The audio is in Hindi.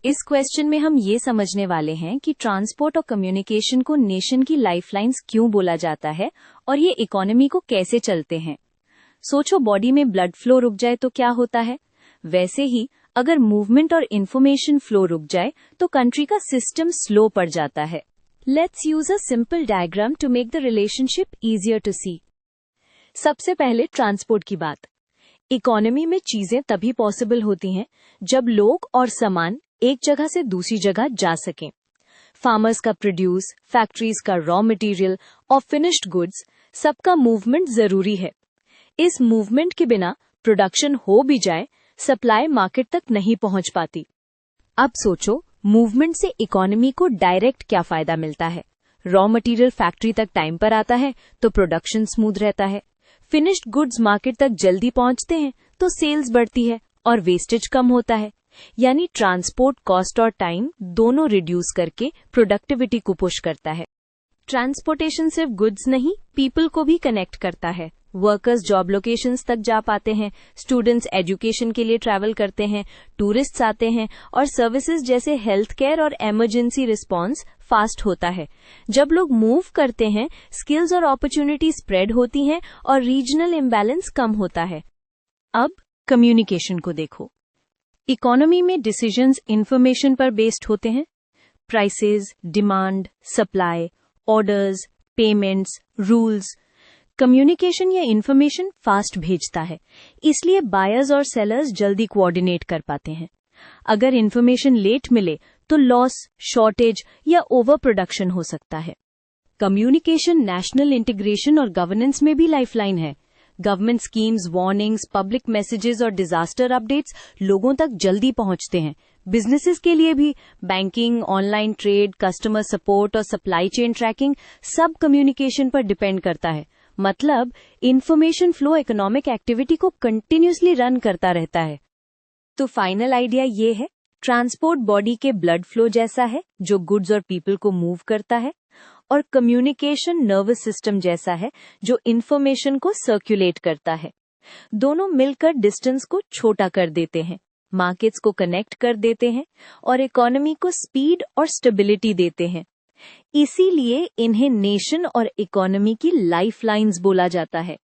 इस क्वेश्चन में हम ये समझने वाले हैं कि ट्रांसपोर्ट और कम्युनिकेशन को नेशन की लाइफलाइंस क्यों बोला जाता है और ये इकोनॉमी को कैसे चलते हैं। सोचो, बॉडी में ब्लड फ्लो रुक जाए तो क्या होता है। वैसे ही अगर मूवमेंट और इन्फॉर्मेशन फ्लो रुक जाए तो कंट्री का सिस्टम स्लो पड़ जाता है। Let's use a simple diagram to make the relationship easier to see. सबसे पहले ट्रांसपोर्ट की बात। इकोनॉमी में चीजें तभी पॉसिबल होती हैं जब लोग और सामान एक जगह से दूसरी जगह जा सकें। फार्मर्स का प्रोड्यूस, फैक्ट्रीज का रॉ मटेरियल और फिनिश्ड गुड्स, सबका मूवमेंट जरूरी है। इस मूवमेंट के बिना प्रोडक्शन हो भी जाए, सप्लाई मार्केट तक नहीं पहुंच पाती। अब सोचो, मूवमेंट से इकोनॉमी को डायरेक्ट क्या फायदा मिलता है। रॉ मटेरियल फैक्ट्री तक टाइम पर आता है तो प्रोडक्शन स्मूथ रहता है। फिनिश्ड गुड्स मार्केट तक जल्दी पहुंचते हैं तो सेल्स बढ़ती है और वेस्टेज कम होता है। यानी ट्रांसपोर्ट कॉस्ट और टाइम दोनों रिड्यूस करके प्रोडक्टिविटी को पुश करता है। ट्रांसपोर्टेशन सिर्फ गुड्स नहीं, पीपल को भी कनेक्ट करता है। वर्कर्स जॉब लोकेशंस तक जा पाते हैं, स्टूडेंट्स एजुकेशन के लिए ट्रैवल करते हैं, टूरिस्ट्स आते हैं और सर्विसेज जैसे हेल्थ केयर और इमरजेंसी रिस्पांस फास्ट होता है। जब लोग मूव करते हैं, स्किल्स और अपॉर्चुनिटी स्प्रेड होती हैं और रीजनल इम्बैलेंस कम होता है। अब कम्युनिकेशन को देखो। इकोनॉमी में डिसीजंस इंफॉर्मेशन पर बेस्ड होते हैं। Prices, demand, supply, orders, payments, rules. Communication या इंफॉर्मेशन फास्ट भेजता है, इसलिए बायर्स और सेलर्स जल्दी कोऑर्डिनेट कर पाते हैं। अगर इंफॉर्मेशन लेट मिले तो लॉस, शॉर्टेज या ओवर प्रोडक्शन हो सकता है। कम्युनिकेशन नेशनल इंटीग्रेशन और गवर्नेंस में भी लाइफलाइन है। Government schemes, warnings, public messages और डिजास्टर अपडेट्स लोगों तक जल्दी पहुंचते हैं। बिजनेसेस के लिए भी banking, online trade, customer support और सप्लाई चेन ट्रैकिंग सब कम्युनिकेशन पर डिपेंड करता है। मतलब इंफॉर्मेशन फ्लो इकोनॉमिक एक्टिविटी को कंटिन्यूअसली रन करता रहता है। तो फाइनल आइडिया ये है, ट्रांसपोर्ट बॉडी के ब्लड फ्लो जैसा है जो गुड्स और पीपल को मूव करता है, और कम्युनिकेशन नर्वस सिस्टम जैसा है जो इंफॉर्मेशन को सर्कुलेट करता है। दोनों मिलकर डिस्टेंस को छोटा कर देते हैं, मार्केट्स को कनेक्ट कर देते हैं और इकोनॉमी को स्पीड और स्टेबिलिटी देते हैं। इसीलिए इन्हें नेशन और इकोनॉमी की लाइफलाइंस बोला जाता है।